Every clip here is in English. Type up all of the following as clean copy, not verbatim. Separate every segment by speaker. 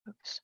Speaker 1: Oops.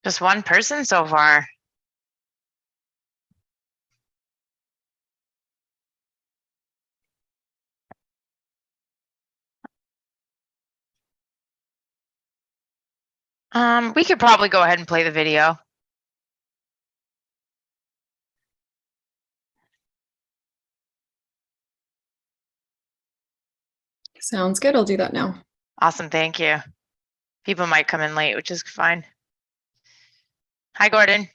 Speaker 1: Just one person so far. We could probably go ahead and play the video.
Speaker 2: Sounds good. I'll do that now.
Speaker 1: Awesome, thank you. People might come in late, which is fine. Hi, Gordon.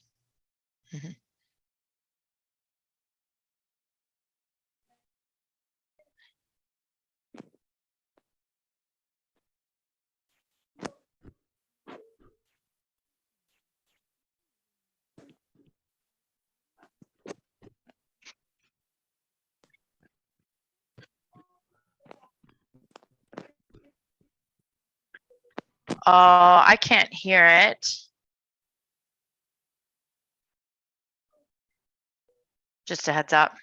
Speaker 1: Oh, I can't hear it. Just a heads up.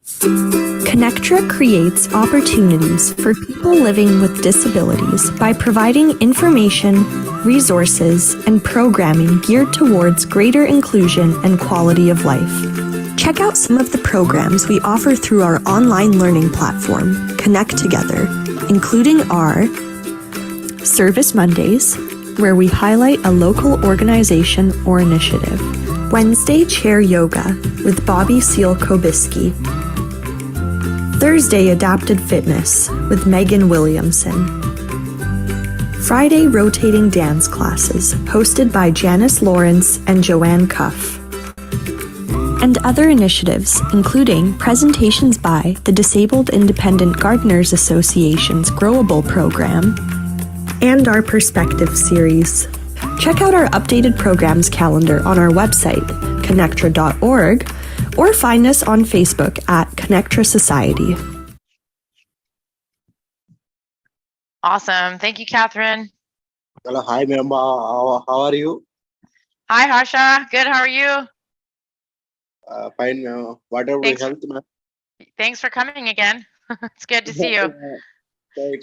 Speaker 3: ConnecTogether creates opportunities for people living with disabilities by providing information, resources, and programming geared towards greater inclusion and quality of life. Check out some of the programs we offer through our online learning platform, ConnecTogether, including our Service Mondays, where we highlight a local organization or initiative, Wednesday Chair Yoga with Bobby Seal-Kobisky, Thursday Adapted Fitness with Megan Williamson, Friday Rotating Dance Classes hosted by Janice Lawrence and Joanne Cuff, and other initiatives including presentations by the Disabled Independent Gardeners Association's Growable program and our Perspective series. Check out our updated programs calendar on our website, connectra.org, or find us on Facebook at ConnecTogether Society.
Speaker 1: Awesome. Thank you, Catherine.
Speaker 4: Hello, hi, ma'am. How are you?
Speaker 1: Hi, Harsha. Good. How are you?
Speaker 4: Fine. What are
Speaker 1: Thanks.
Speaker 4: your health, ma'am?
Speaker 1: Thanks for coming again. It's good to see you.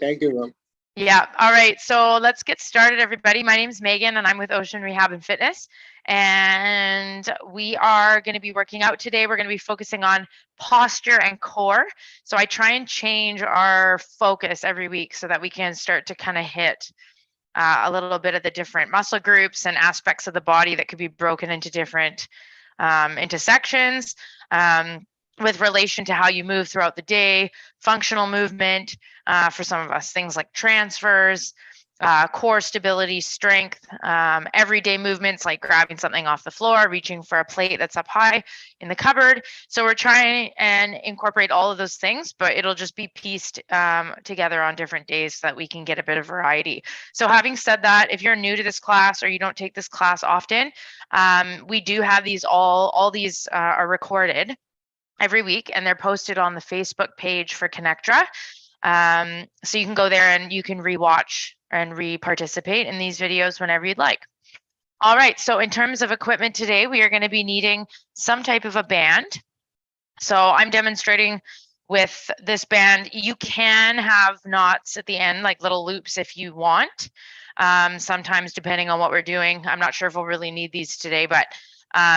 Speaker 4: Thank you, ma'am.
Speaker 1: Yeah. All right. So let's get started, everybody. My name is Megan, and I'm with Ocean Rehab and Fitness. And we are going to be working out today. We're going to be focusing on posture and core. So I try and change our focus every week so that we can start to kind of hit a little bit of the different muscle groups and aspects of the body that could be broken into different into sections. With relation to how you move throughout the day, functional movement for some of us, things like transfers, core stability, strength, everyday movements like grabbing something off the floor, reaching for a plate that's up high in the cupboard. So we're trying and incorporate all of those things, but it'll just be pieced together on different days so that we can get a bit of variety. So having said that, if you're new to this class or you don't take this class often, we do have these all these are recorded every week, and they're posted on the Facebook page for ConnecTogether. So you can go there and you can rewatch and re-participate in these videos whenever you'd like. All right, so in terms of equipment today, we are going to be needing some type of a band. So I'm demonstrating with this band. You can have knots at the end, like little loops if you want. Sometimes depending on what we're doing, I'm not sure if we'll really need these today, but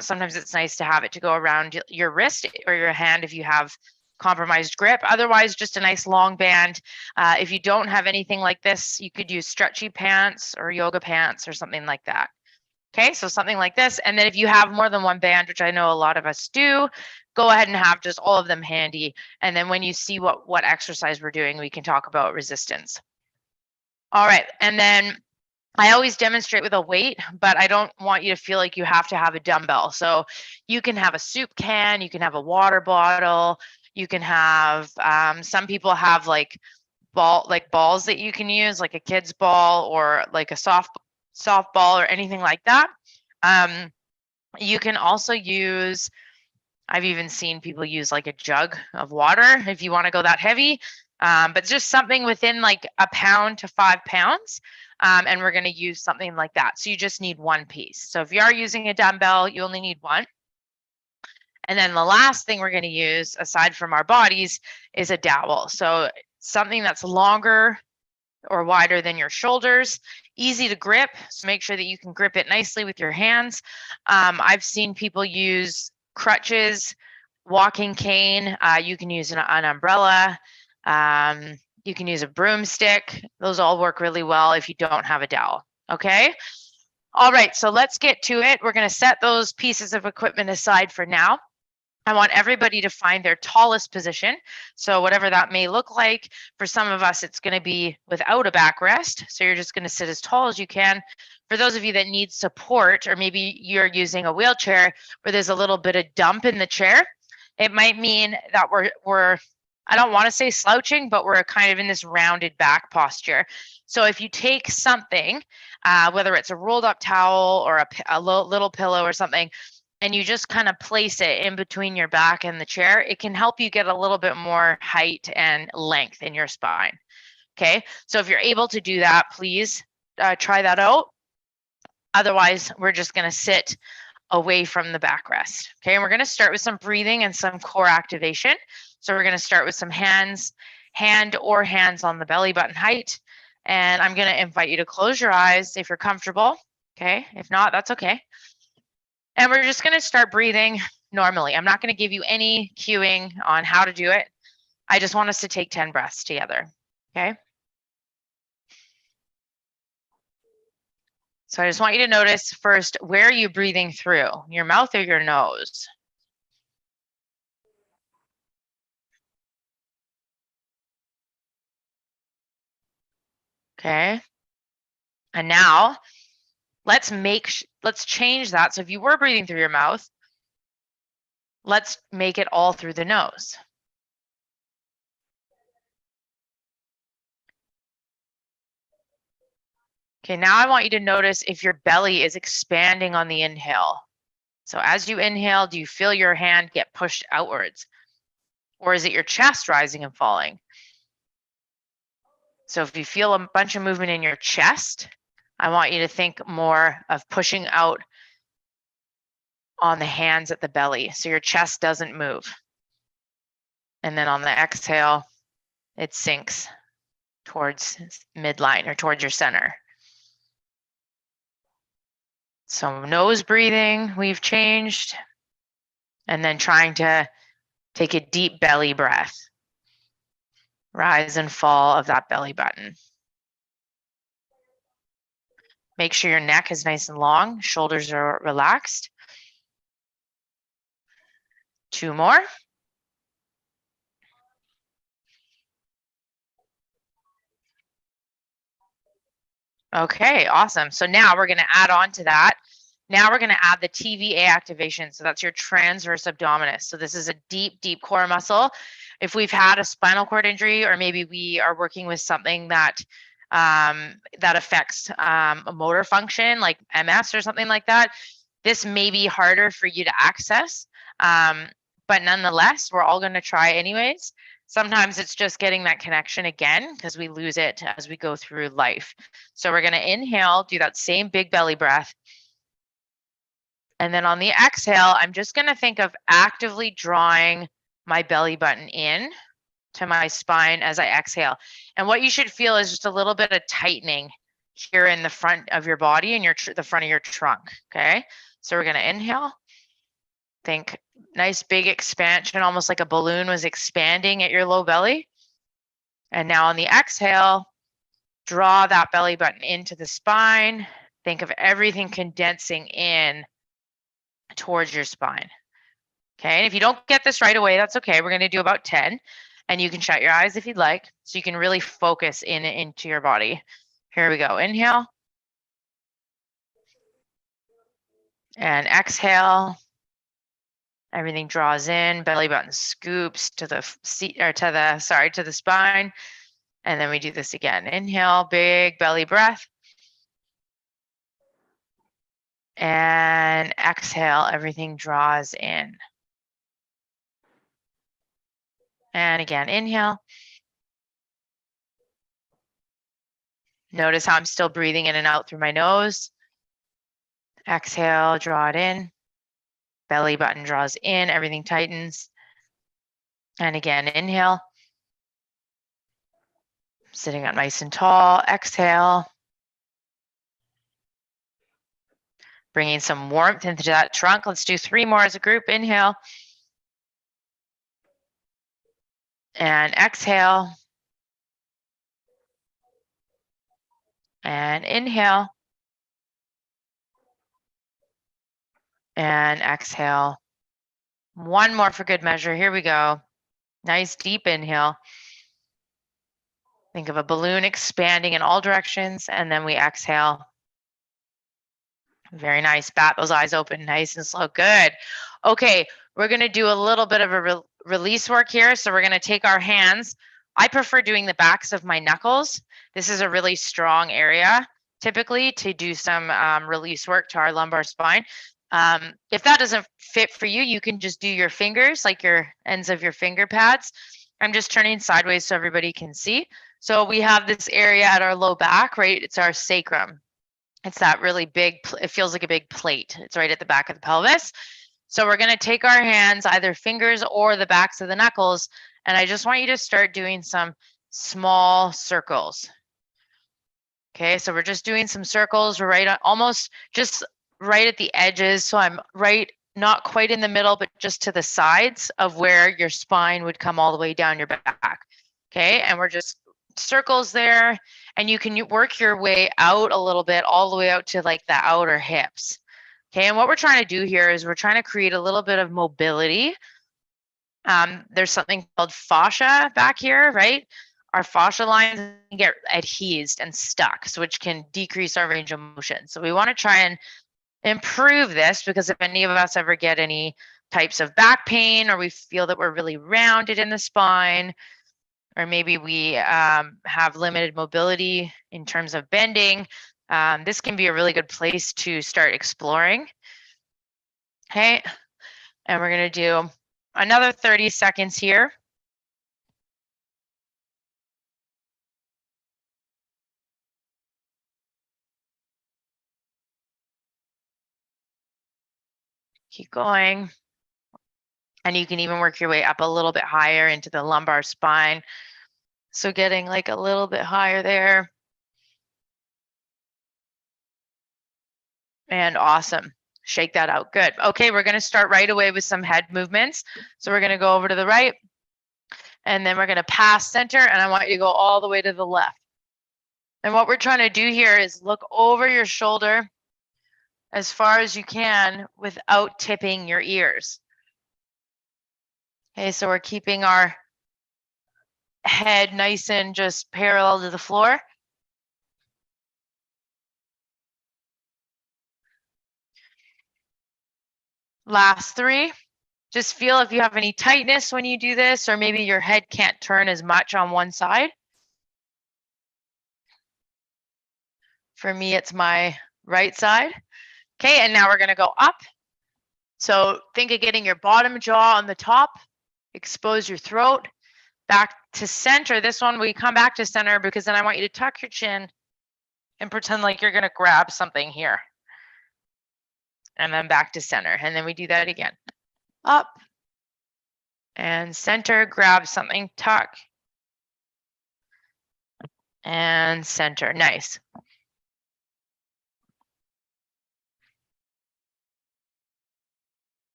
Speaker 1: sometimes it's nice to have it to go around your wrist or your hand if you have compromised grip. Otherwise, just a nice long band. If you don't have anything like this, you could use stretchy pants or yoga pants or something like that. Okay, so something like this. And then if you have more than one band, which I know a lot of us do, go ahead and have just all of them handy. And then when you see what exercise we're doing, we can talk about resistance. All right, and then I always demonstrate with a weight, but I don't want you to feel like you have to have a dumbbell. So you can have a soup can, you can have a water bottle, you can have, some people have like balls that you can use, like a kid's ball or like a softball or anything like that. You can also use, I've even seen people use like a jug of water if you want to go that heavy, but just something within like 1 pound to 5 pounds. And we're going to use something like that. So you just need one piece. So if you are using a dumbbell, you only need one. And then the last thing we're going to use aside from our bodies is a dowel. So something that's longer or wider than your shoulders, easy to grip. So make sure that you can grip it nicely with your hands. I've seen people use crutches, walking cane. You can use an umbrella. You can use a broomstick. Those all work really well if you don't have a dowel. Okay. All right. So let's get to it. We're going to set those pieces of equipment aside for now. I want everybody to find their tallest position. So whatever that may look like, for some of us, it's going to be without a backrest. So you're just going to sit as tall as you can. For those of you that need support, or maybe you're using a wheelchair where there's a little bit of dump in the chair, it might mean that we're I don't want to say slouching, but we're kind of in this rounded back posture. So if you take something, whether it's a rolled up towel or a little pillow or something, and you just kind of place it in between your back and the chair, it can help you get a little bit more height and length in your spine. Okay, so if you're able to do that, please try that out. Otherwise, we're just going to sit away from the backrest. Okay, and we're going to start with some breathing and some core activation. So we're going to start with some hands on the belly button height. And I'm going to invite you to close your eyes if you're comfortable. Okay, if not, that's okay. And we're just going to start breathing normally. I'm not going to give you any cueing on how to do it. I just want us to take 10 breaths together. Okay. So I just want you to notice first, where are you breathing through? Your mouth or your nose? Okay. And now let's change that. So if you were breathing through your mouth, let's make it all through the nose. Okay, now I want you to notice if your belly is expanding on the inhale. So as you inhale, do you feel your hand get pushed outwards? Or is it your chest rising and falling? So if you feel a bunch of movement in your chest, I want you to think more of pushing out on the hands at the belly so your chest doesn't move. And then on the exhale, it sinks towards midline or towards your center. So nose breathing, we've changed. And then trying to take a deep belly breath. Rise and fall of that belly button. Make sure your neck is nice and long, shoulders are relaxed. 2 more. Okay, awesome. So now we're going to add on to that. Now we're going to add the TVA activation. So that's your transverse abdominis. So this is a deep, deep core muscle. If we've had a spinal cord injury, or maybe we are working with something that that affects a motor function like MS or something like that, this may be harder for you to access. But nonetheless, we're all going to try anyways. Sometimes it's just getting that connection again because we lose it as we go through life. So we're going to inhale, do that same big belly breath. And then on the exhale, I'm just going to think of actively drawing my belly button in to my spine as I exhale. And what you should feel is just a little bit of tightening here in the front of your body and the front of your trunk. Okay. So we're going to inhale. Think nice big expansion, almost like a balloon was expanding at your low belly. And now on the exhale, draw that belly button into the spine. Think of everything condensing in towards your spine. Okay, and if you don't get this right away, that's okay. We're going to do about 10, and you can shut your eyes if you'd like, so you can really focus into your body. Here we go. Inhale. And exhale. Everything draws in, belly button scoops to the seat or to the spine. And then we do this again. Inhale, big belly breath. And exhale, everything draws in. And again, inhale. Notice how I'm still breathing in and out through my nose. Exhale, draw it in. Belly button draws in, everything tightens. And again, inhale. Sitting up nice and tall. Exhale. Bringing some warmth into that trunk. Let's do 3 more as a group. Inhale. And exhale. And inhale. And exhale. 1 more for good measure. Here we go. Nice deep inhale. Think of a balloon expanding in all directions, and then we exhale. Very nice. Bat those eyes open, nice and slow. Good. Okay, we're going to do a little bit of a release work here. So we're going to take our hands. I prefer doing the backs of my knuckles. This is a really strong area, typically, to do some release work to our lumbar spine. If that doesn't fit for you, you can just do your fingers, like your ends of your finger pads. I'm just turning sideways so everybody can see. So we have this area at our low back, right? It's our sacrum. It's that really big, it feels like a big plate. It's right at the back of the pelvis. So we're going to take our hands, either fingers or the backs of the knuckles, and I just want you to start doing some small circles. Okay, so we're just doing some circles. We're right on, almost just right at the edges. So I'm right, not quite in the middle, but just to the sides of where your spine would come all the way down your back. Okay, and we're just circles there, and you can work your way out a little bit, all the way out to like the outer hips. Okay, and what we're trying to do here is we're trying to create a little bit of mobility. There's something called fascia back here, right? Our fascia lines get adhesed and stuck, so which can decrease our range of motion. So we want to try and improve this, because if any of us ever get any types of back pain, or we feel that we're really rounded in the spine, or maybe we have limited mobility in terms of bending, this can be a really good place to start exploring. Okay, and we're going to do another 30 seconds here. Keep going. And you can even work your way up a little bit higher into the lumbar spine. So getting like a little bit higher there. And awesome. Shake that out. Good. Okay, we're going to start right away with some head movements. So we're going to go over to the right, and then we're going to pass center, and I want you to go all the way to the left. And what we're trying to do here is look over your shoulder as far as you can without tipping your ears. Okay, so we're keeping our head nice and just parallel to the floor. Last 3. Just feel if you have any tightness when you do this, or maybe your head can't turn as much on one side. For me, it's my right side. Okay, and now we're going to go up. So think of getting your bottom jaw on the top, expose your throat, back to center. This one, we come back to center because then I want you to tuck your chin and pretend like you're going to grab something here. And then back to center. And then we do that again. Up and center, grab something, tuck. And center. Nice.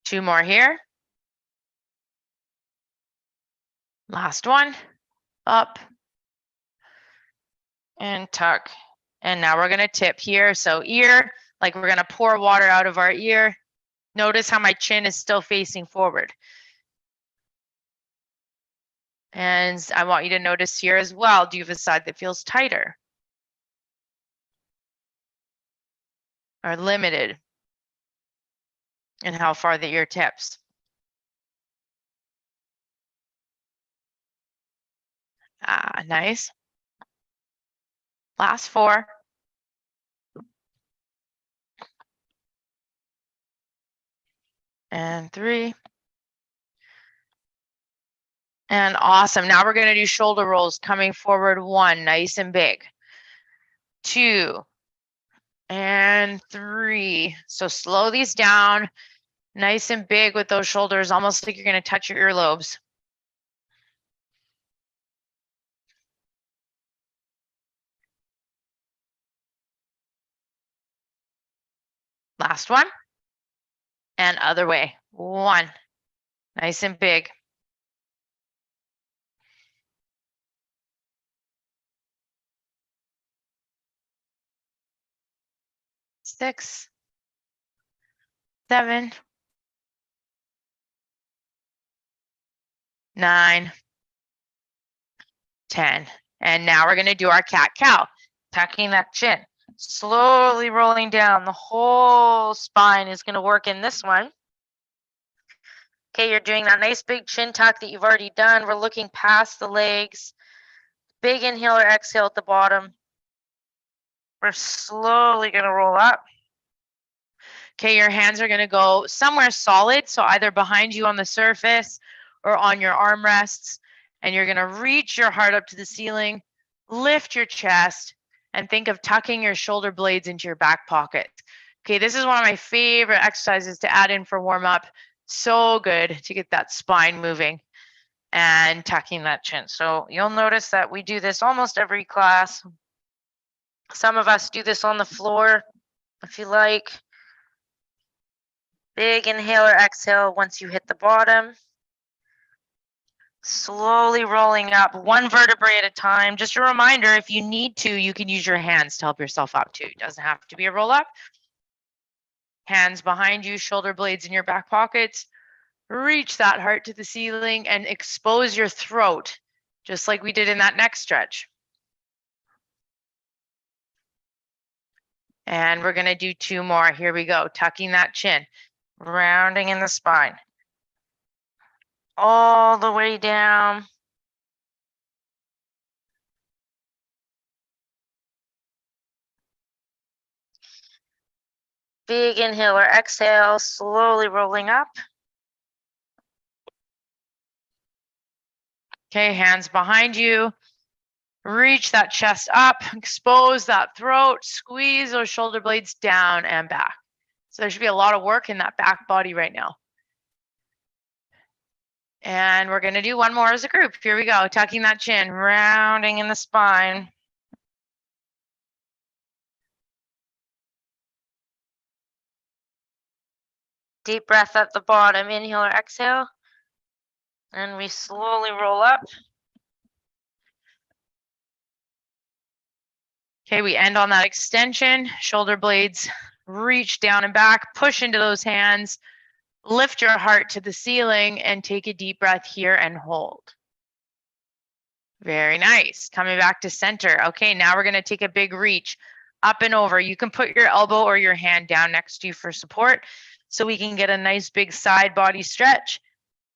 Speaker 1: Two more here. Last one. Up and tuck. And now we're going to tip here. So ear, like we're going to pour water out of our ear. Notice how my chin is still facing forward. And I want you to notice here as well, do you have a side that feels tighter or limited in how far the ear tips? Ah, nice. Last four. And three. And awesome. Now we're going to do shoulder rolls coming forward. One, nice and big. Two. And three. So slow these down. Nice and big with those shoulders, almost like you're going to touch your earlobes. Last one. And other way. One. Nice and big. Six. Seven. 9, 10. And now we're going to do our cat-cow, tucking that chin, slowly rolling down. The whole spine is going to work in this one. Okay, you're doing that nice big chin tuck that you've already done. We're looking past the legs. Big inhale or exhale at the bottom. We're slowly going to roll up. Okay, your hands are going to go somewhere solid, so either behind you on the surface or on your armrests. And you're going to reach your heart up to the ceiling, lift your chest, and think of tucking your shoulder blades into your back pocket. Okay, this is one of my favorite exercises to add in for warm up. So good to get that spine moving and tucking that chin. So you'll notice that we do this almost every class. Some of us do this on the floor, if you like. Big inhale or exhale once you hit the bottom. Slowly rolling up, one vertebrae at a time. Just a reminder, if you need to, you can use your hands to help yourself up too. It doesn't have to be a roll up. Hands behind you, shoulder blades in your back pockets. Reach that heart to the ceiling and expose your throat, just like we did in that next stretch. And we're going to do two more. Here we go. Tucking that chin, rounding in the spine. All the way down. Big inhale or exhale, slowly rolling up. Okay, hands behind you. Reach that chest up, expose that throat, squeeze those shoulder blades down and back. So there should be a lot of work in that back body right now. And we're going to do one more as a group. Here we go. Tucking that chin, rounding in the spine. Deep breath at the bottom. Inhale or exhale. And we slowly roll up. Okay, we end on that extension. Shoulder blades reach down and back. Push into those hands. Lift your heart to the ceiling and take a deep breath here and hold. Very nice. Coming back to center. Okay, now we're going to take a big reach up and over. You can put your elbow or your hand down next to you for support so we can get a nice big side body stretch.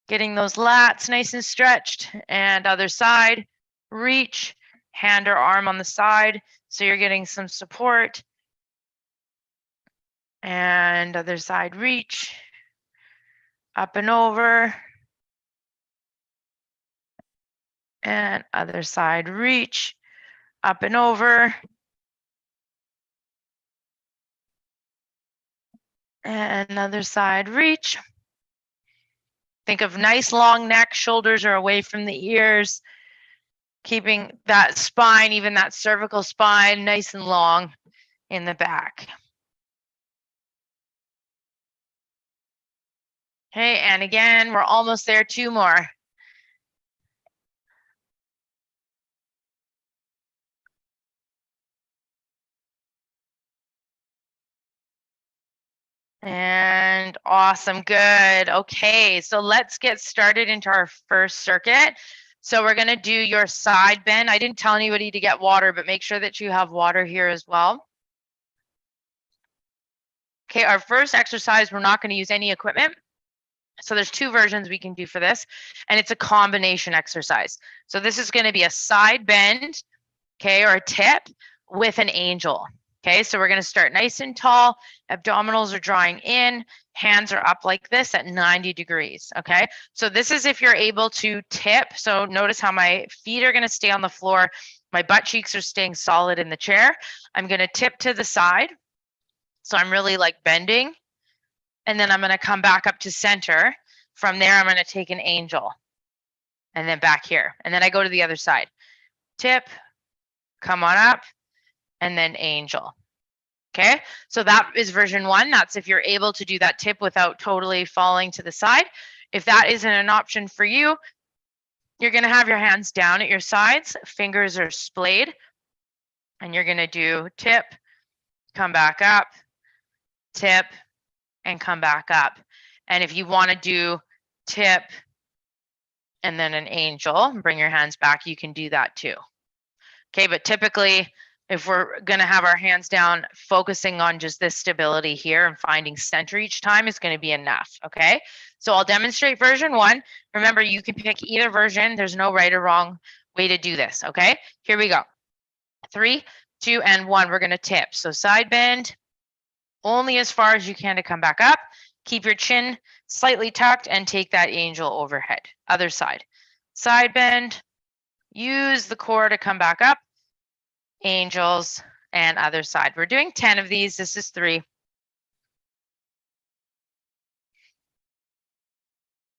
Speaker 1: Getting those lats nice and stretched. And other side, reach, hand or arm on the side so you're getting some support. And other side, reach. Up and over, And other side, reach, up and over. And another side, reach. Think of nice long neck, shoulders are away from the ears, keeping that spine, even that cervical spine, nice and long in the back. Okay, and again, we're almost there, 2 more. And awesome, good. Okay, so let's get started into our first circuit. So we're gonna do your side bend. I didn't tell anybody to get water, but make sure that you have water here as well. Okay, our first exercise, we're not gonna use any equipment. So there's 2 versions we can do for this, and it's a combination exercise. So this is gonna be a side bend, okay, or a tip with an angel. Okay, so we're gonna start nice and tall, abdominals are drawing in, hands are up like this at 90 degrees, okay? So this is if you're able to tip. So notice how my feet are gonna stay on the floor, my butt cheeks are staying solid in the chair. I'm gonna tip to the side. So I'm really like bending, and then I'm gonna come back up to center. From there, I'm gonna take an angel, and then back here. And then I go to the other side. Tip, come on up, and then angel. Okay, so that is version 1. That's if you're able to do that tip without totally falling to the side. If that isn't an option for you, you're gonna have your hands down at your sides, fingers are splayed, and you're gonna do tip, come back up, tip, and come back up. And if you wanna do tip and then an angel, bring your hands back, you can do that too. Okay, but typically, if we're gonna have our hands down, focusing on just this stability here and finding center each time is gonna be enough, okay? So I'll demonstrate version 1. Remember, you can pick either version. There's no right or wrong way to do this, okay? Here we go. 3, 2, and 1, we're gonna tip. So side bend, only as far as you can to come back up. Keep your chin slightly tucked and take that angel overhead. Other side. Side bend, use the core to come back up. Angels, and other side. We're doing 10 of these. This is 3.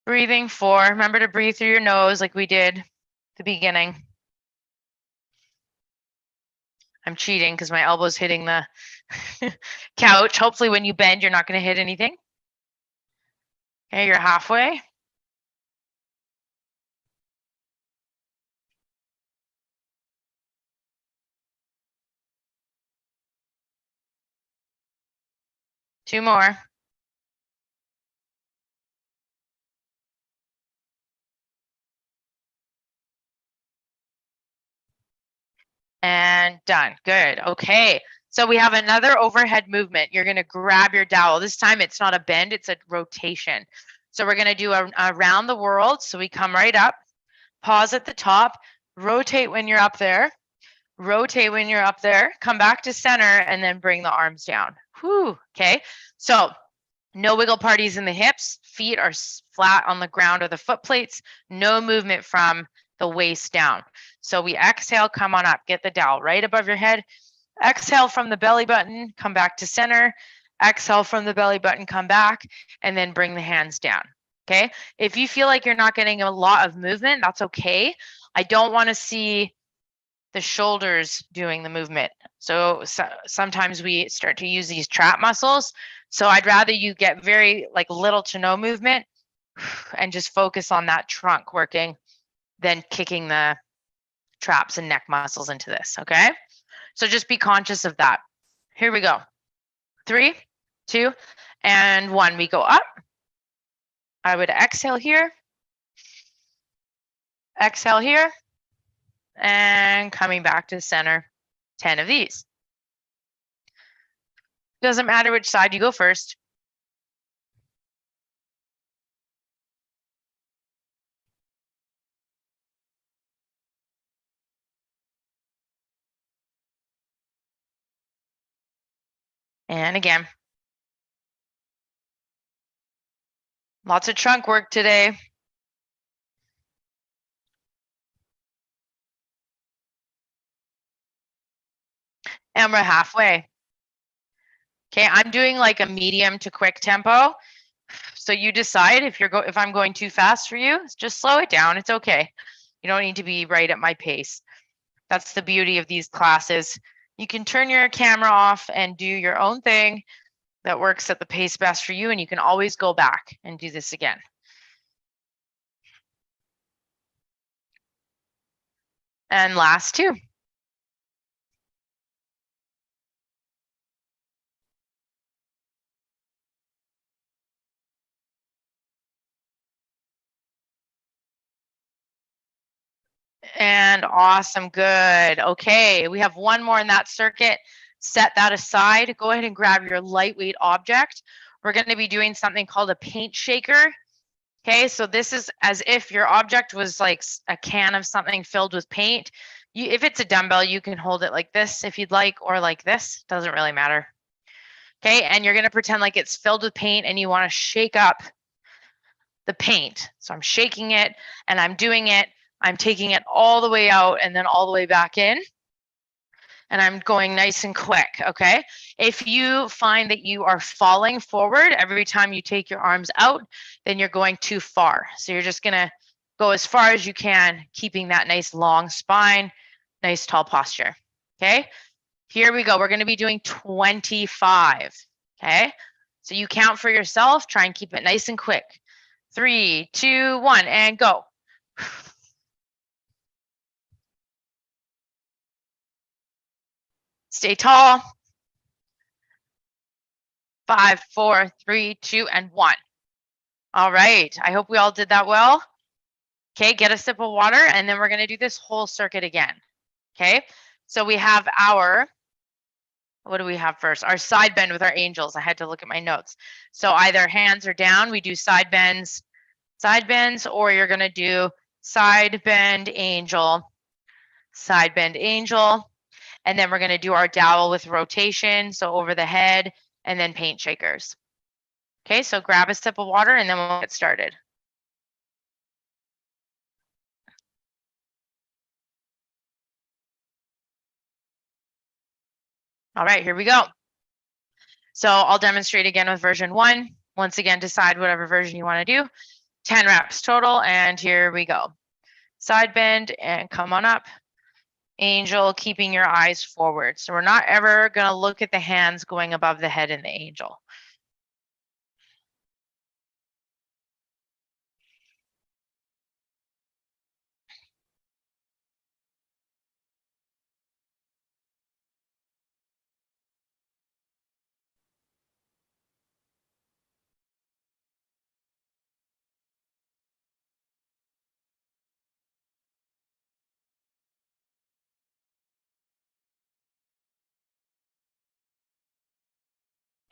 Speaker 1: Breathing 4. Remember to breathe through your nose like we did at the beginning. I'm cheating because my elbow's hitting the couch. Hopefully when you bend, you're not going to hit anything. Okay, you're halfway. Two more. And done. Good. Okay. So we have another overhead movement. You're going to grab your dowel. This time it's not a bend, it's a rotation. So we're going to do a around the world. So we come right up, pause at the top, rotate when you're up there, rotate when you're up there, come back to center, and then bring the arms down. Whew. Okay. So no wiggle parties in the hips. Feet are flat on the ground or the foot plates. No movement from the waist down. So we exhale, come on up, get the dowel right above your head. Exhale from the belly button, come back to center. Exhale from the belly button, come back, and then bring the hands down. Okay. If you feel like you're not getting a lot of movement, that's okay. I don't want to see the shoulders doing the movement. So sometimes we start to use these trap muscles. So I'd rather you get very like little to no movement and just focus on that trunk working than kicking the traps and neck muscles into this, okay? So just be conscious of that. Here we go. 3, 2, and 1. We go up. I would exhale here. Exhale here. And coming back to center, 10 of these. Doesn't matter which side you go first. And again. Lots of trunk work today. And we're halfway. Okay, I'm doing like a medium to quick tempo. So you decide if I'm going too fast for you, just slow it down. It's okay. You don't need to be right at my pace. That's the beauty of these classes. You can turn your camera off and do your own thing that works at the pace best for you, and you can always go back and do this again. And last two. And awesome, good. Okay, we have one more in that circuit. Set that aside. Go ahead and grab your lightweight object. We're going to be doing something called a paint shaker. Okay, so this is as if your object was like a can of something filled with paint. If it's a dumbbell, you can hold it like this if you'd like, or like this. Doesn't really matter. Okay, and you're going to pretend like it's filled with paint and you want to shake up the paint. So I'm shaking it and I'm doing it. I'm taking it all the way out and then all the way back in. And I'm going nice and quick, okay? If you find that you are falling forward every time you take your arms out, then you're going too far. So you're just gonna go as far as you can, keeping that nice long spine, nice tall posture, okay? Here we go, we're gonna be doing 25, okay? So you count for yourself, try and keep it nice and quick. 3, 2, 1, and go. Stay tall. 5, 4, 3, 2, and 1. All right, I hope we all did that well. Okay, get a sip of water, and then we're gonna do this whole circuit again. Okay, so we have our, what do we have first? Our side bend with our angels. I had to look at my notes. So either hands are down, we do side bends, or you're gonna do side bend angel, and then we're gonna do our dowel with rotation, so over the head, and then paint shakers. Okay, so grab a sip of water and then we'll get started. All right, here we go. So I'll demonstrate again with version 1. Once again, decide whatever version you want to do. 10 reps total, and here we go. Side bend and come on up. Angel, keeping your eyes forward. So we're not ever going to look at the hands going above the head in the angel.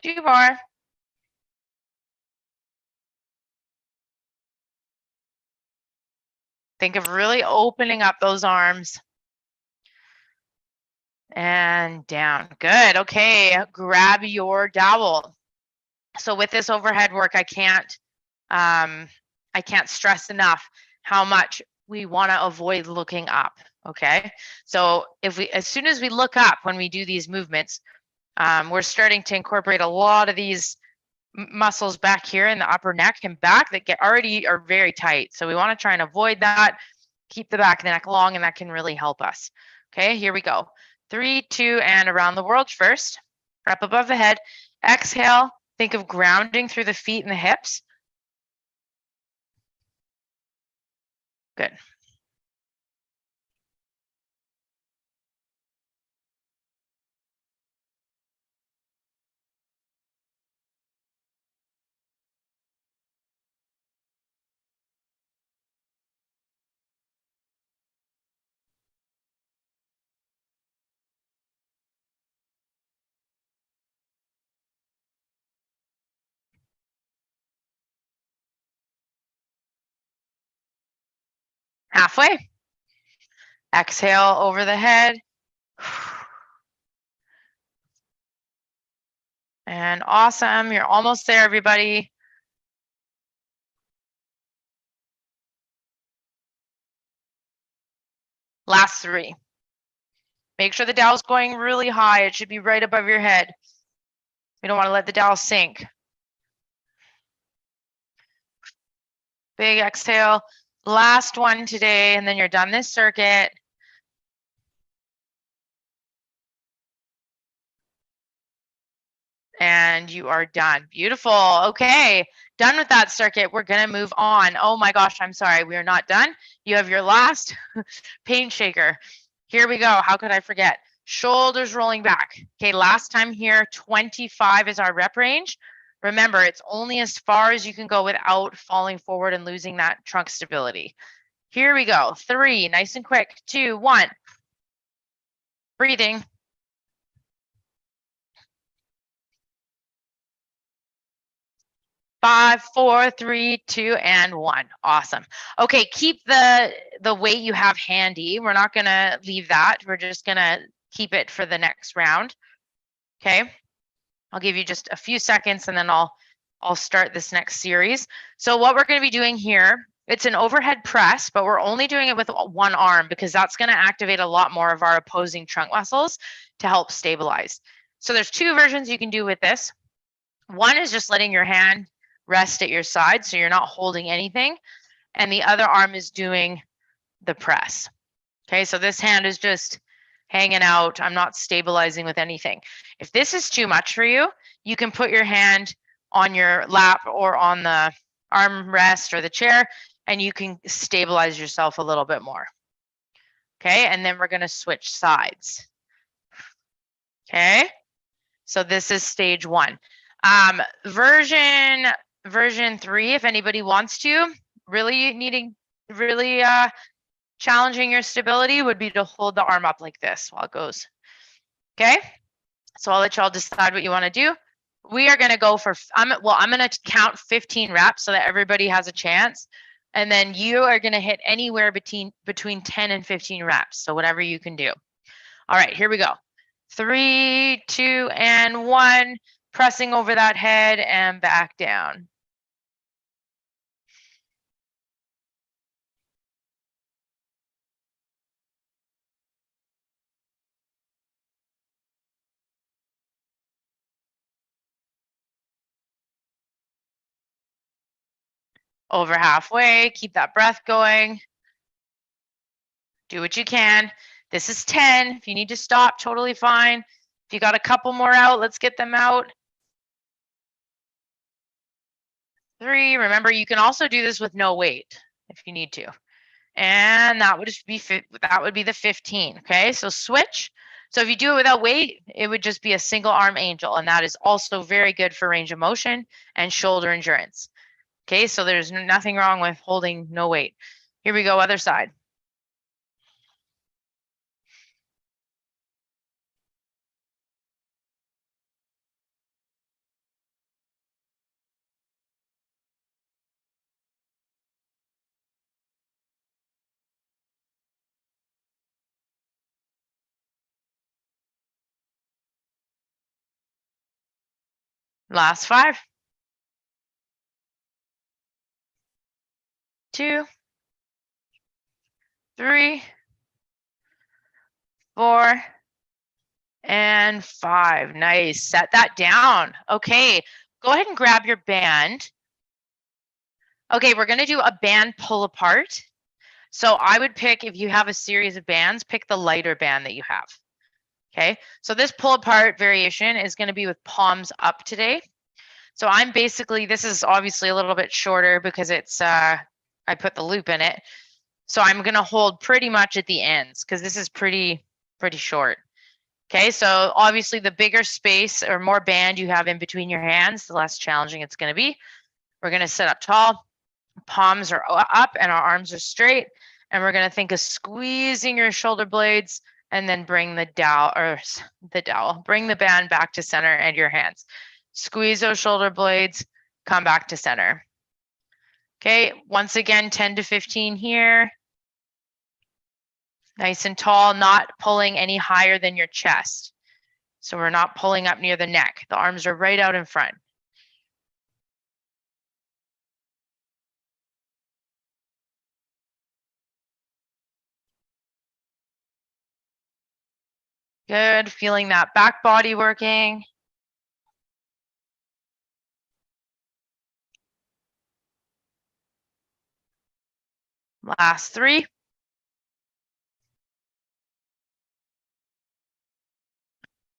Speaker 1: Two more. Think of really opening up those arms. And down. Good. Okay, grab your dowel. So with this overhead work, I can't stress enough how much we want to avoid looking up. Okay, so as soon as we look up when we do these movements, we're starting to incorporate a lot of these muscles back here in the upper neck and back that already are very tight. So we want to try and avoid that. Keep the back of the neck long, and that can really help us. Okay, here we go. 3, 2, and around the world first. Up above the head. Exhale. Think of grounding through the feet and the hips. Good. Halfway. Exhale over the head. And awesome. You're almost there, everybody. Last 3. Make sure the dowel's going really high. It should be right above your head. We don't want to let the dowel sink. Big exhale. Last one today, and then you're done this circuit. And you are done. Beautiful. Okay, done with that circuit. We're going to move on. Oh my gosh, I'm sorry. We are not done. You have your last pain shaker. Here we go. How could I forget? Shoulders rolling back. Okay, last time here, 25 is our rep range. Remember, it's only as far as you can go without falling forward and losing that trunk stability. Here we go. 3, nice and quick. 2, 1. Breathing. 5, 4, 3, 2, and 1. Awesome. Okay, keep the weight you have handy. We're not going to leave that. We're just going to keep it for the next round. Okay. I'll give you just a few seconds and then I'll start this next series. So what we're going to be doing here, it's an overhead press, but we're only doing it with one arm because that's going to activate a lot more of our opposing trunk muscles to help stabilize. So there's 2 versions you can do with this. One is just letting your hand rest at your side so you're not holding anything, and the other arm is doing the press. Okay, so this hand is just hanging out. I'm not stabilizing with anything. If this is too much for you, you can put your hand on your lap or on the arm rest or the chair, and you can stabilize yourself a little bit more. Okay, and then we're going to switch sides. Okay, so this is stage 1. Version 3, if anybody wants to, really challenging your stability would be to hold the arm up like this while it goes. Okay, so I'll let y'all decide what you want to do. We are going to go for, I'm going to count 15 reps so that everybody has a chance. And then you are going to hit anywhere between 10 and 15 reps. So whatever you can do. All right, here we go. 3, 2, and 1. Pressing over that head and back down. Over halfway, keep that breath going. Do what you can. This is 10. If you need to stop, totally fine. If you got a couple more out, let's get them out. 3, remember you can also do this with no weight if you need to. And that would be the 15, okay? So switch. So if you do it without weight, it would just be a single arm angel, and that is also very good for range of motion and shoulder endurance. Okay, so there's nothing wrong with holding no weight. Here we go, other side. Last 5. 2, 3, 4, and 5. Nice. Set that down. Okay, go ahead and grab your band. Okay, we're going to do a band pull apart. So I would pick, if you have a series of bands, pick the lighter band that you have. Okay, so this pull apart variation is going to be with palms up today. So I'm basically, this is obviously a little bit shorter because it's, I put the loop in it. So I'm going to hold pretty much at the ends because this is pretty short. Okay, so obviously the bigger space or more band you have in between your hands, the less challenging it's going to be. We're going to sit up tall, palms are up and our arms are straight. And we're going to think of squeezing your shoulder blades and then bring the bring the band back to center and your hands. Squeeze those shoulder blades, come back to center. Okay, once again, 10 to 15 here. Nice and tall, not pulling any higher than your chest. So we're not pulling up near the neck. The arms are right out in front. Good, feeling that back body working. Last 3.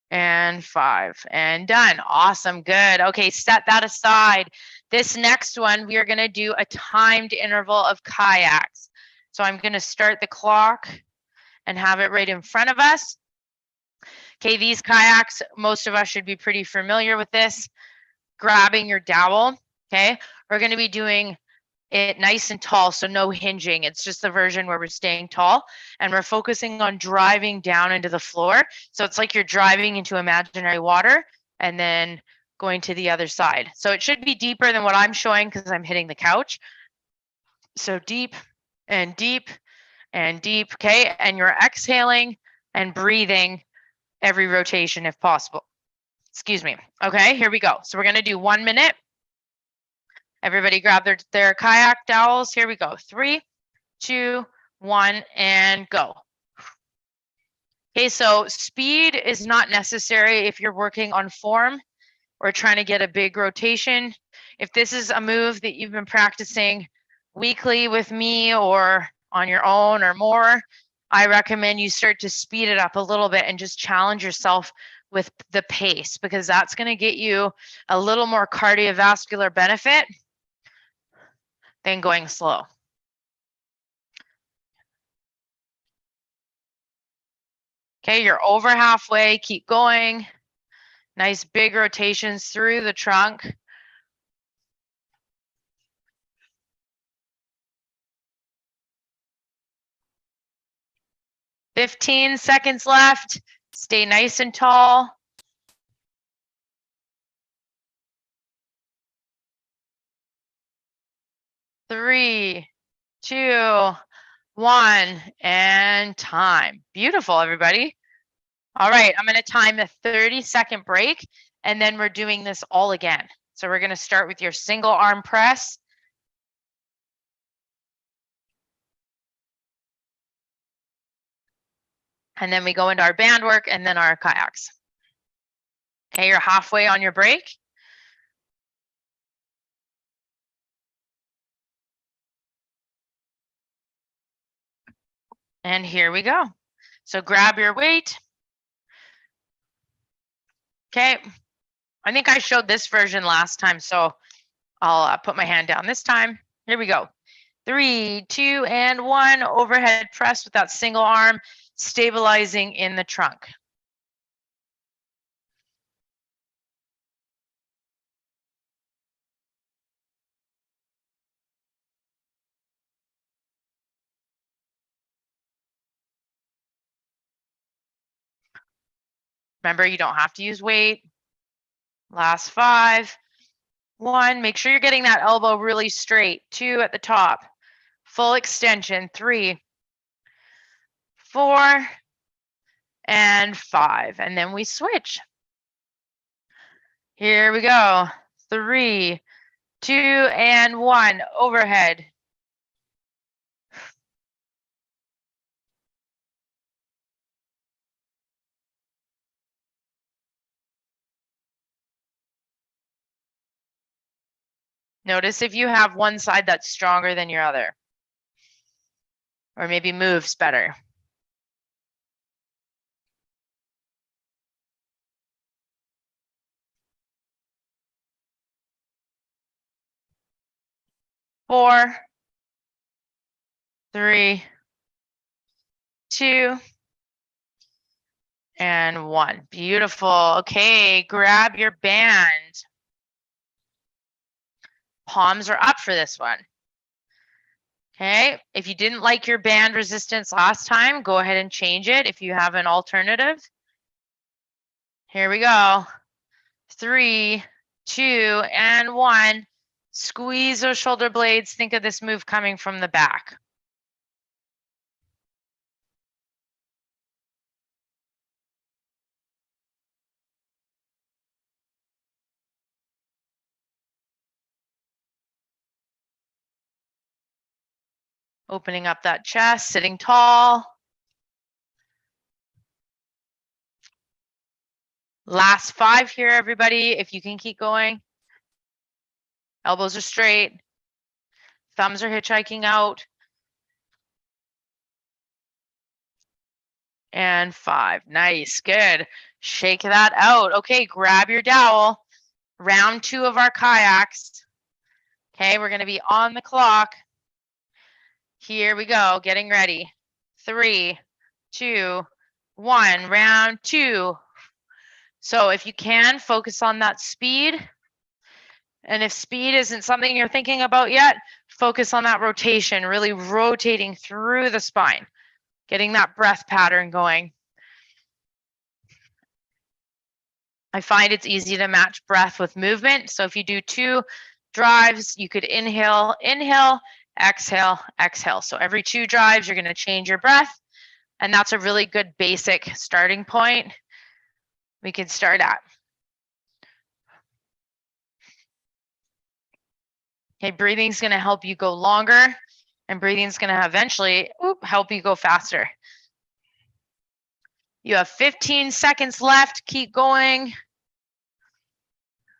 Speaker 1: And 5, and done. Awesome, good. Okay, set that aside. This next one, we are gonna do a timed interval of kayaks. So I'm gonna start the clock and have it right in front of us. Okay, these kayaks, most of us should be pretty familiar with this. Grabbing your dowel, okay? We're gonna be doing it nice and tall, so no hinging. It's just the version where we're staying tall and we're focusing on driving down into the floor. So it's like you're driving into imaginary water and then going to the other side. So it should be deeper than what I'm showing because I'm hitting the couch. So deep and deep and deep, okay? And you're exhaling and breathing every rotation if possible. Excuse me. Okay, here we go. So we're gonna do 1 minute. Everybody grab their kayak dowels. Here we go. 3, 2, 1, and go. Okay, so speed is not necessary if you're working on form or trying to get a big rotation. If this is a move that you've been practicing weekly with me or on your own or more, I recommend you start to speed it up a little bit and just challenge yourself with the pace, because that's going to get you a little more cardiovascular benefit than going slow. Okay, you're over halfway, keep going. Nice big rotations through the trunk. "15 seconds left. Stay nice and tall. Three, 2, 1, and time. Beautiful, everybody. All right, I'm gonna time a 30-second break, and then we're doing this all again. So we're gonna start with your single arm press. And then we go into our band work and then our kayaks. Okay, you're halfway on your break. And here we go. So grab your weight. Okay, I think I showed this version last time, so I'll put my hand down this time. Here we go. 3, 2, and 1. Overhead press with that single arm, stabilizing in the trunk. Remember, you don't have to use weight. Last 5, 1. Make sure you're getting that elbow really straight. 2 at the top. Full extension. 3, 4, and 5. And then we switch. Here we go. 3, 2, and 1. Overhead. Notice if you have one side that's stronger than your other, or maybe moves better. Four, 3, 2, and 1. Beautiful. Okay, grab your band. Palms are up for this one. Okay, if you didn't like your band resistance last time, go ahead and change it if you have an alternative. Here we go. 3, 2, and 1. Squeeze those shoulder blades. Think of this move coming from the back. Opening up that chest, sitting tall. Last 5 here, everybody, if you can keep going. Elbows are straight. Thumbs are hitchhiking out. And 5. Nice, good. Shake that out. Okay, grab your dowel. Round 2 of our kayaks. Okay, we're going to be on the clock. Here we go, getting ready. 3, 2, 1, round 2. So if you can, focus on that speed. And if speed isn't something you're thinking about yet, focus on that rotation, really rotating through the spine, getting that breath pattern going. I find it's easy to match breath with movement. So if you do 2 drives, you could inhale, inhale, exhale, exhale. So every 2 drives, you're going to change your breath. And that's a really good basic starting point we can start at. Okay, breathing is going to help you go longer, and breathing is going to eventually help you go faster. You have 15 seconds left. Keep going.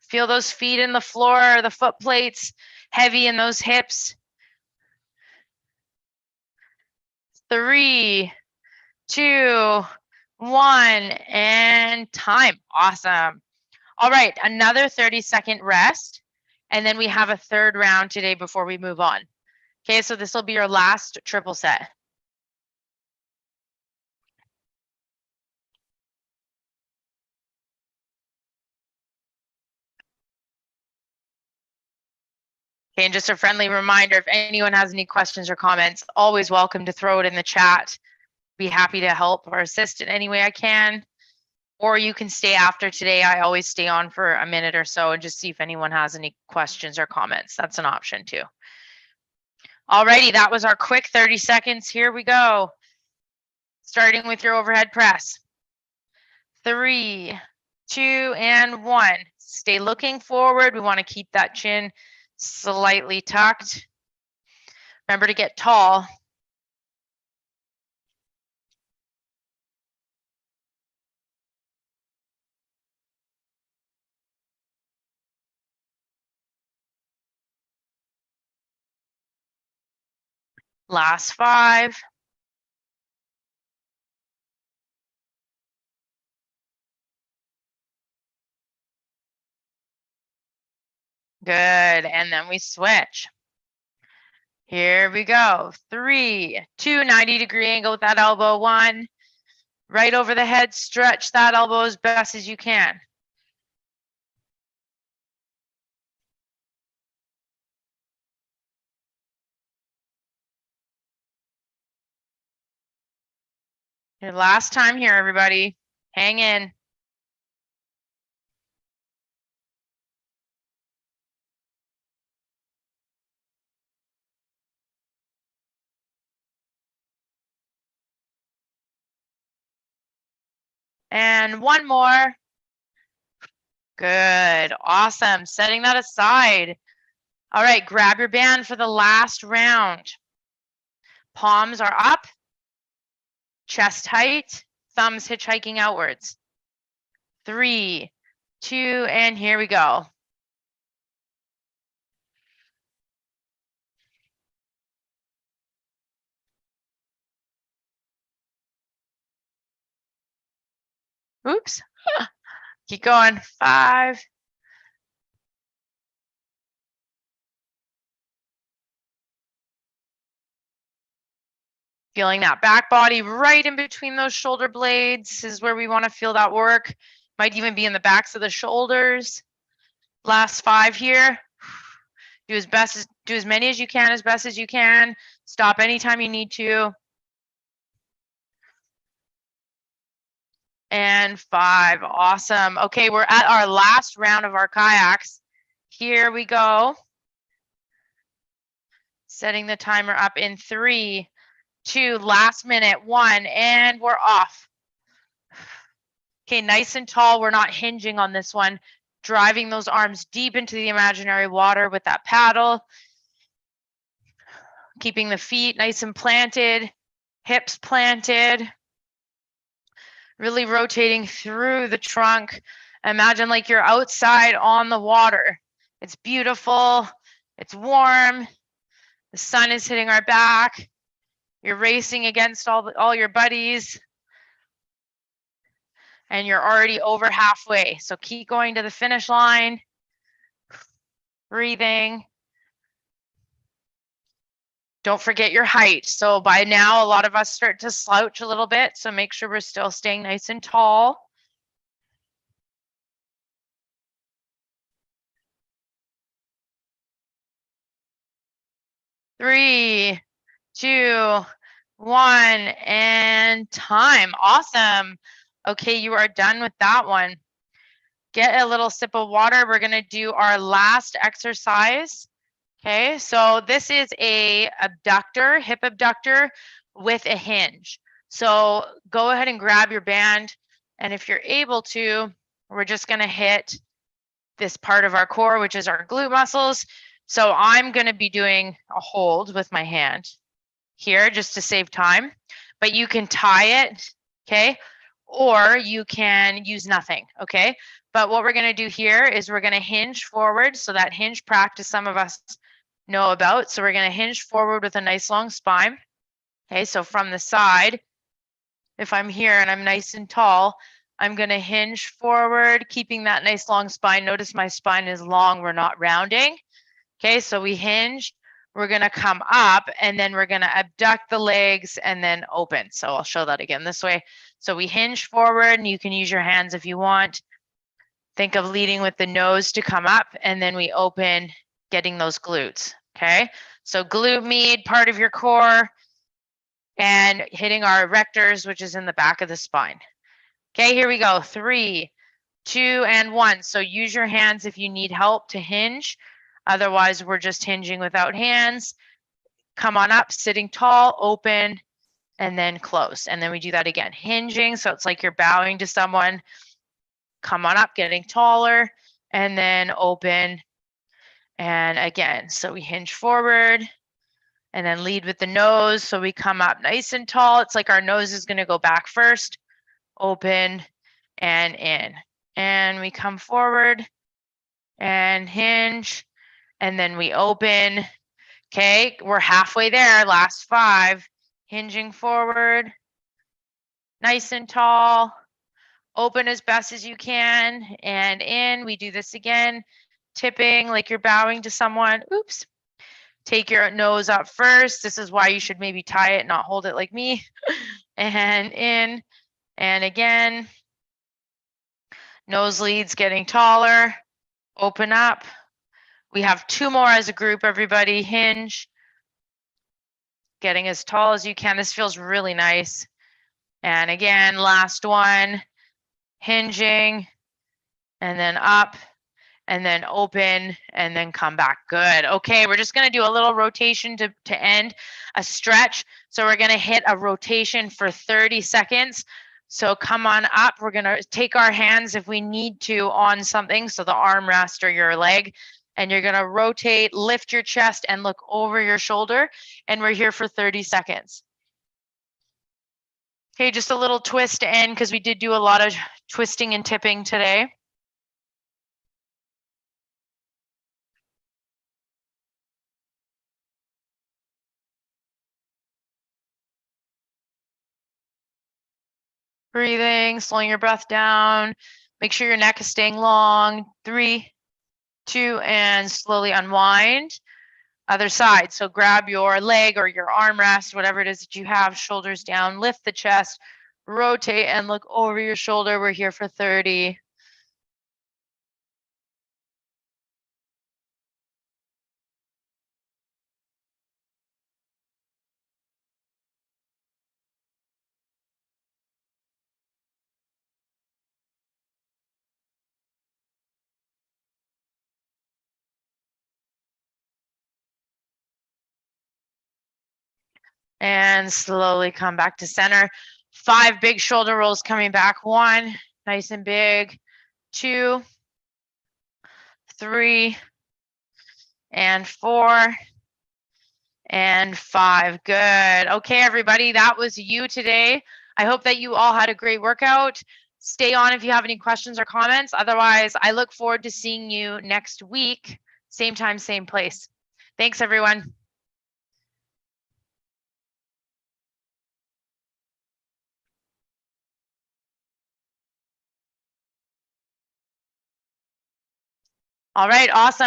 Speaker 1: Feel those feet in the floor, the foot plates, heavy in those hips. 3, 2, 1, and time. Awesome. All right, another 30-second rest, and then we have a 3rd round today before we move on. Okay, so this will be your last triple set. Okay, and just a friendly reminder, if anyone has any questions or comments, always welcome to throw it in the chat. Be happy to help or assist in any way I can. Or you can stay after today. I always stay on for a minute or so and just see if anyone has any questions or comments. That's an option too. Alrighty, that was our quick 30 seconds. Here we go. Starting with your overhead press. 3, 2, and 1. Stay looking forward. We want to keep that chin slightly tucked. Remember to get tall. Last 5. Good, and then we switch. Here we go. 3, 2, 90-degree angle with that elbow. 1, right over the head, stretch that elbow as best as you can. Your last time here, everybody. Hang in. And 1 more. Good, awesome. Setting that aside. All right, grab your band for the last round. Palms are up, chest height, thumbs hitchhiking outwards. 3, 2, and here we go. Oops. Keep going. 5. Feeling that back body right in between those shoulder blades is where we want to feel that work. Might even be in the backs of the shoulders. Last 5 here. Do as many as you can, as best as you can. Stop anytime you need to. And 5, awesome. Okay, we're at our last round of our kayaks. Here we go. Setting the timer up in 3, 2, last minute, 1, and we're off. Okay, nice and tall. We're not hinging on this one. Driving those arms deep into the imaginary water with that paddle. Keeping the feet nice and planted, hips planted. Really rotating through the trunk. Imagine like you're outside on the water. It's beautiful. It's warm. The sun is hitting our back. You're racing against all your buddies. And you're already over halfway. So keep going to the finish line. Breathing. Don't forget your height. So by now, a lot of us start to slouch a little bit. So make sure we're still staying nice and tall. Three, two, one, and time. Awesome. Okay, you are done with that one. Get a little sip of water. We're going to do our last exercise. Okay, so this is a abductor, hip abductor with a hinge. So go ahead and grab your band. And if you're able to, we're just going to hit this part of our core, which is our glute muscles. So I'm going to be doing a hold with my hand here just to save time, but you can tie it, okay? Or you can use nothing, okay? But what we're going to do here is we're going to hinge forward. So that hinge practice some of us know about. So we're going to hinge forward with a nice long spine. Okay, so from the side, if I'm here and I'm nice and tall, I'm going to hinge forward, keeping that nice long spine. Notice my spine is long, we're not rounding. Okay, so we hinge, we're going to come up, and then we're going to abduct the legs and then open. So I'll show that again this way. So we hinge forward, and you can use your hands if you want. Think of leading with the nose to come up, and then we open, getting those glutes. Okay, so glute med, part of your core, and hitting our erectors, which is in the back of the spine. Okay, here we go. 3, 2, and 1. So use your hands if you need help to hinge. Otherwise, we're just hinging without hands. Come on up, sitting tall, open, and then close. And then we do that again. Hinging, so it's like you're bowing to someone. Come on up, getting taller, and then open. And again, so we hinge forward and then lead with the nose. So we come up nice and tall. It's like our nose is going to go back first, open, and in. And we come forward and hinge. And then we open. Okay, we're halfway there. Last 5. Hinging forward. Nice and tall. Open as best as you can. And in. We do this again. Tipping like you're bowing to someone. Oops. Take your nose up first. This is why you should maybe tie it, not hold it like me. And in. And again. Nose leads getting taller. Open up. We have 2 more as a group, everybody. Hinge. Getting as tall as you can. This feels really nice. And again, last one. Hinging. And then up. And then open. And then come back. Good. Okay, we're just going to do a little rotation to end. A stretch. So we're going to hit a rotation for 30 seconds. So come on up. We're going to take our hands if we need to on something. So the armrest or your leg. And you're going to rotate, lift your chest and look over your shoulder. And we're here for 30 seconds. Okay, just a little twist to end because we did do a lot of twisting and tipping today. Breathing, slowing your breath down. Make sure your neck is staying long. 3, 2, and slowly unwind. Other side. So grab your leg or your armrest, whatever it is that you have, shoulders down, lift the chest, rotate and look over your shoulder. We're here for 30. And slowly come back to center. 5 big shoulder rolls coming back. 1, nice and big. 2, 3, and 4, and 5. Good. Okay, everybody, that was you today. I hope that you all had a great workout. Stay on if you have any questions or comments. Otherwise, I look forward to seeing you next week, same time, same place. Thanks, everyone. All right, awesome.